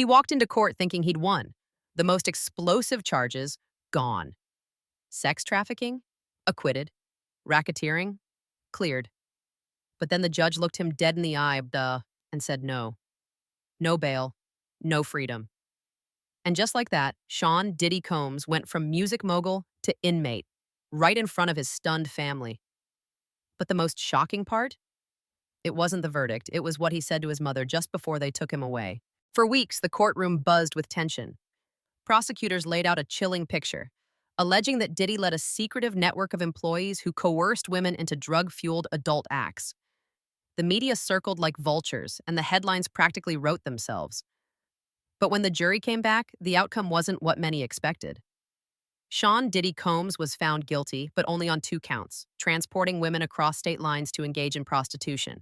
He walked into court thinking he'd won. The most explosive charges, gone. Sex trafficking? Acquitted. Racketeering? Cleared. But then the judge looked him dead in the eye, and said no. No bail. No freedom. And just like that, Sean Diddy Combs went from music mogul to inmate, right in front of his stunned family. But the most shocking part? It wasn't the verdict, it was what he said to his mother just before they took him away. For weeks, the courtroom buzzed with tension. Prosecutors laid out a chilling picture, alleging that Diddy led a secretive network of employees who coerced women into drug-fueled adult acts. The media circled like vultures, and the headlines practically wrote themselves. But when the jury came back, the outcome wasn't what many expected. Sean Diddy Combs was found guilty, but only on 2 counts, transporting women across state lines to engage in prostitution.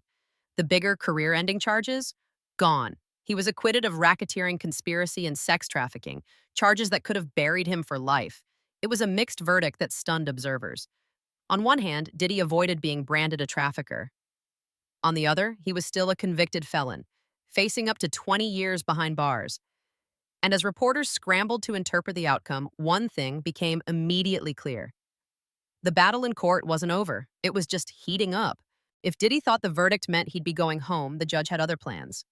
The bigger career-ending charges? Gone. He was acquitted of racketeering, conspiracy, and sex trafficking, charges that could have buried him for life. It was a mixed verdict that stunned observers. On one hand, Diddy avoided being branded a trafficker. On the other, he was still a convicted felon, facing up to 20 years behind bars. And as reporters scrambled to interpret the outcome, one thing became immediately clear. The battle in court wasn't over. It was just heating up. If Diddy thought the verdict meant he'd be going home, the judge had other plans.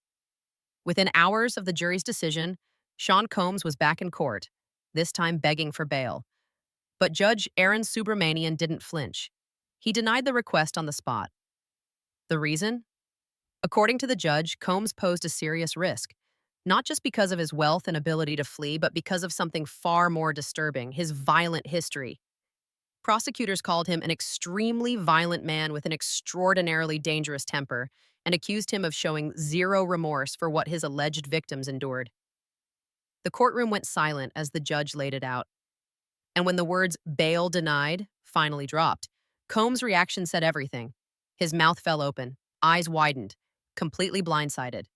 Within hours of the jury's decision, Sean Combs was back in court, this time begging for bail. But Judge Aaron Subramanian didn't flinch. He denied the request on the spot. The reason? According to the judge, Combs posed a serious risk, not just because of his wealth and ability to flee, but because of something far more disturbing, his violent history. Prosecutors called him an extremely violent man with an extraordinarily dangerous temper and accused him of showing zero remorse for what his alleged victims endured. The courtroom went silent as the judge laid it out. And when the words "bail denied" finally dropped, Combs' reaction said everything. His mouth fell open, eyes widened, completely blindsided.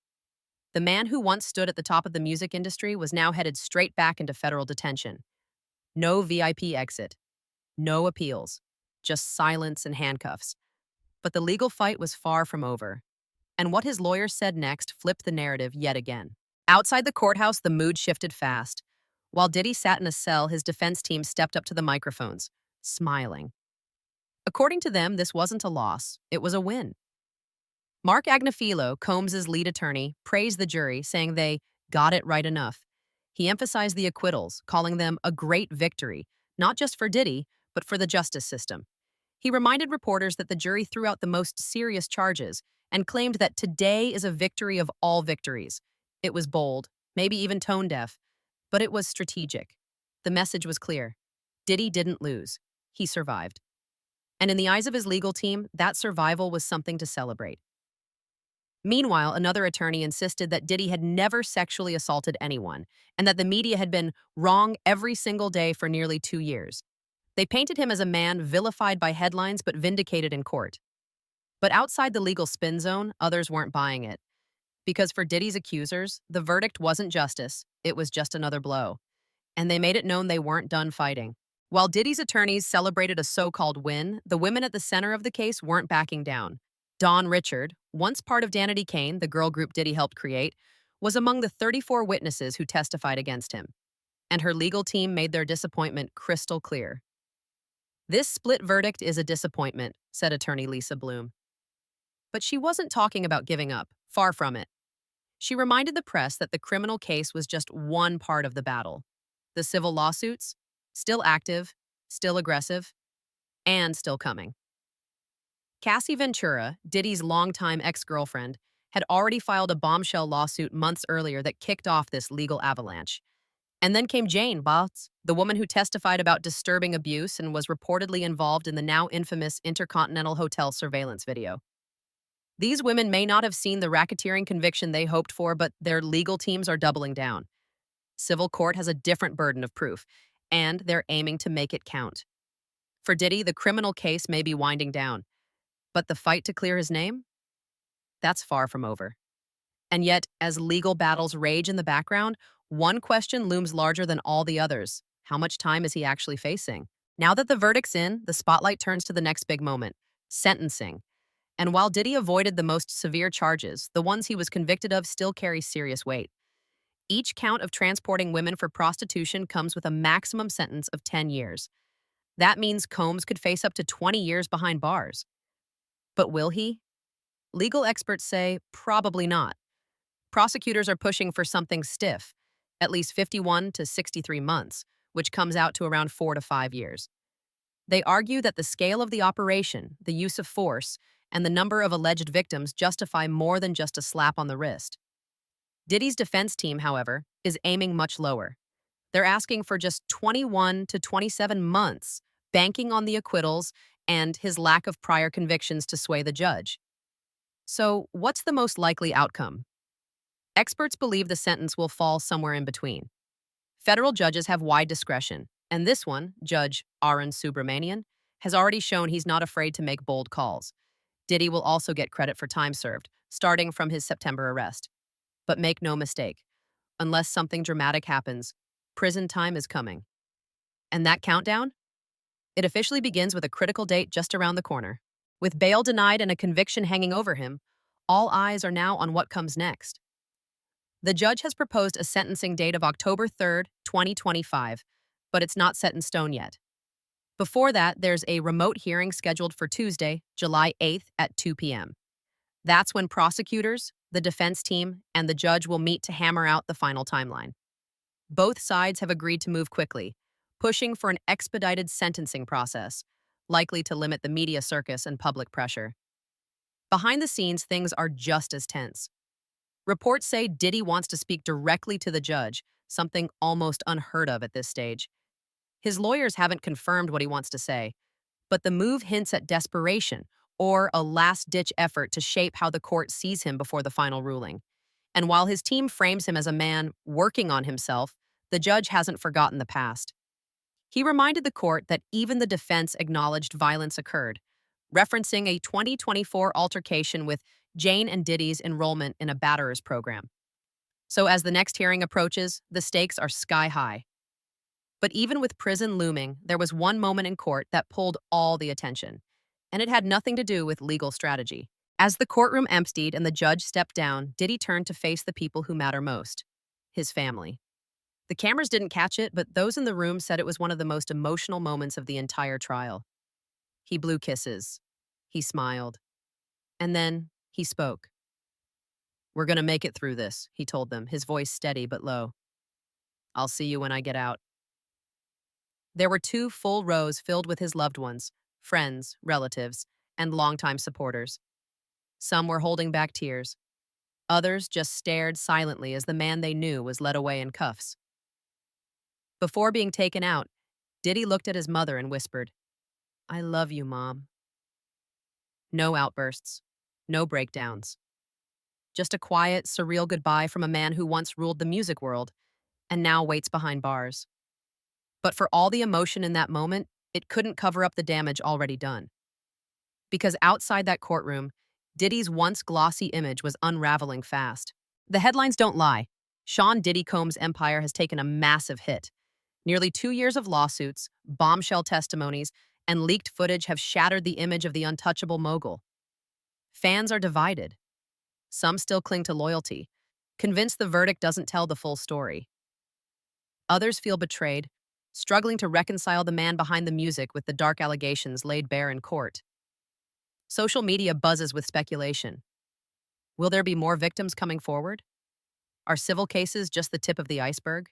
The man who once stood at the top of the music industry was now headed straight back into federal detention. No VIP exit. No appeals. Just silence and handcuffs. But the legal fight was far from over. And what his lawyers said next flipped the narrative yet again. Outside the courthouse, the mood shifted fast. While Diddy sat in a cell, his defense team stepped up to the microphones, smiling. According to them, this wasn't a loss, it was a win. Mark Agnafilo, Combs' lead attorney, praised the jury, saying they got it right enough. He emphasized the acquittals, calling them a great victory, not just for Diddy, but for the justice system. He reminded reporters that the jury threw out the most serious charges and claimed that today is a victory of all victories. It was bold, maybe even tone-deaf, but it was strategic. The message was clear. Diddy didn't lose. He survived. And in the eyes of his legal team, that survival was something to celebrate. Meanwhile, another attorney insisted that Diddy had never sexually assaulted anyone and that the media had been wrong every single day for nearly 2 years. They painted him as a man vilified by headlines but vindicated in court. But outside the legal spin zone, others weren't buying it. Because for Diddy's accusers, the verdict wasn't justice, it was just another blow. And they made it known they weren't done fighting. While Diddy's attorneys celebrated a so-called win, the women at the center of the case weren't backing down. Dawn Richard, once part of DIDDY Again, the girl group Diddy helped create, was among the 34 witnesses who testified against him. And her legal team made their disappointment crystal clear. "This split verdict is a disappointment," said attorney Lisa Bloom. But she wasn't talking about giving up, far from it. She reminded the press that the criminal case was just one part of the battle. The civil lawsuits, still active, still aggressive, and still coming. Cassie Ventura, Diddy's longtime ex-girlfriend, had already filed a bombshell lawsuit months earlier that kicked off this legal avalanche. And then came Jane Botts, the woman who testified about disturbing abuse and was reportedly involved in the now infamous Intercontinental Hotel surveillance video. These women may not have seen the racketeering conviction they hoped for, but their legal teams are doubling down. Civil court has a different burden of proof, and they're aiming to make it count. For Diddy, the criminal case may be winding down, but the fight to clear his name? That's far from over. And yet, as legal battles rage in the background, one question looms larger than all the others. How much time is he actually facing? Now that the verdict's in, the spotlight turns to the next big moment, sentencing. And while Diddy avoided the most severe charges, the ones he was convicted of still carry serious weight. Each count of transporting women for prostitution comes with a maximum sentence of 10 years. That means Combs could face up to 20 years behind bars. But will he? Legal experts say probably not. Prosecutors are pushing for something stiff, at least 51 to 63 months, which comes out to around 4 to 5 years. They argue that the scale of the operation, the use of force, and the number of alleged victims justify more than just a slap on the wrist. Diddy's defense team, however, is aiming much lower. They're asking for just 21 to 27 months, banking on the acquittals and his lack of prior convictions to sway the judge. So, what's the most likely outcome? Experts believe the sentence will fall somewhere in between. Federal judges have wide discretion, and this one, Judge Arun Subramanian, has already shown he's not afraid to make bold calls. Diddy will also get credit for time served, starting from his September arrest. But make no mistake, unless something dramatic happens, prison time is coming. And that countdown? It officially begins with a critical date just around the corner. With bail denied and a conviction hanging over him, all eyes are now on what comes next. The judge has proposed a sentencing date of October 3rd, 2025, but it's not set in stone yet. Before that, there's a remote hearing scheduled for Tuesday, July 8th at 2 p.m. That's when prosecutors, the defense team, and the judge will meet to hammer out the final timeline. Both sides have agreed to move quickly, pushing for an expedited sentencing process, likely to limit the media circus and public pressure. Behind the scenes, things are just as tense. Reports say Diddy wants to speak directly to the judge, something almost unheard of at this stage. His lawyers haven't confirmed what he wants to say, but the move hints at desperation or a last-ditch effort to shape how the court sees him before the final ruling. And while his team frames him as a man working on himself, the judge hasn't forgotten the past. He reminded the court that even the defense acknowledged violence occurred, referencing a 2024 altercation with Jane and Diddy's enrollment in a batterers program. So as the next hearing approaches, the stakes are sky high. But even with prison looming, there was one moment in court that pulled all the attention, and it had nothing to do with legal strategy. As the courtroom emptied and the judge stepped down, Diddy turned to face the people who matter most, his family. The cameras didn't catch it, but those in the room said it was one of the most emotional moments of the entire trial. He blew kisses. He smiled. And then he spoke. "We're going to make it through this," he told them, his voice steady but low. "I'll see you when I get out." There were 2 full rows filled with his loved ones, friends, relatives, and longtime supporters. Some were holding back tears. Others just stared silently as the man they knew was led away in cuffs. Before being taken out, Diddy looked at his mother and whispered, "I love you, Mom." No outbursts, no breakdowns. Just a quiet, surreal goodbye from a man who once ruled the music world and now waits behind bars. But for all the emotion in that moment, it couldn't cover up the damage already done. Because outside that courtroom, Diddy's once glossy image was unraveling fast. The headlines don't lie. Sean Diddy Combs' empire has taken a massive hit. Nearly 2 years of lawsuits, bombshell testimonies, and leaked footage have shattered the image of the untouchable mogul. Fans are divided. Some still cling to loyalty, convinced the verdict doesn't tell the full story. Others feel betrayed, struggling to reconcile the man behind the music with the dark allegations laid bare in court. Social media buzzes with speculation. Will there be more victims coming forward? Are civil cases just the tip of the iceberg?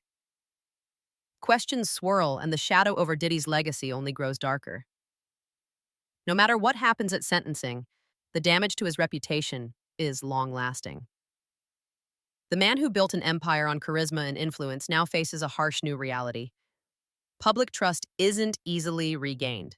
Questions swirl, and the shadow over Diddy's legacy only grows darker. No matter what happens at sentencing, the damage to his reputation is long-lasting. The man who built an empire on charisma and influence now faces a harsh new reality. Public trust isn't easily regained.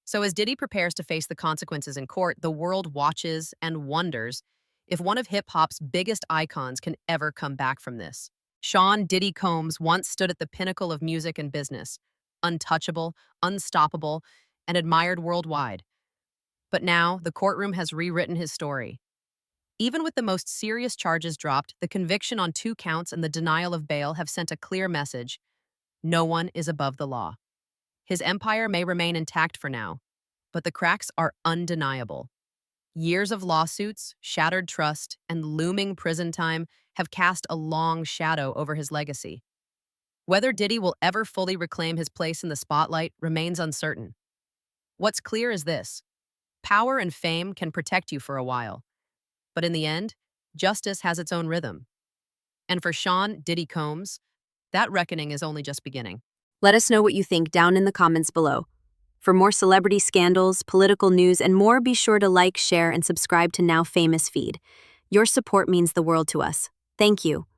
So as Diddy prepares to face the consequences in court, the world watches and wonders if one of hip-hop's biggest icons can ever come back from this. Sean Diddy Combs once stood at the pinnacle of music and business, untouchable, unstoppable, and admired worldwide. But now, the courtroom has rewritten his story. Even with the most serious charges dropped, the conviction on 2 counts and the denial of bail have sent a clear message: no one is above the law. His empire may remain intact for now, but the cracks are undeniable. Years of lawsuits, shattered trust, and looming prison time have cast a long shadow over his legacy. Whether Diddy will ever fully reclaim his place in the spotlight remains uncertain. What's clear is this: power and fame can protect you for a while, but in the end, justice has its own rhythm. And for Sean Diddy Combs, that reckoning is only just beginning. Let us know what you think down in the comments below. For more celebrity scandals, political news, and more, be sure to like, share, and subscribe to Now Famous feed. Your support means the world to us. Thank you.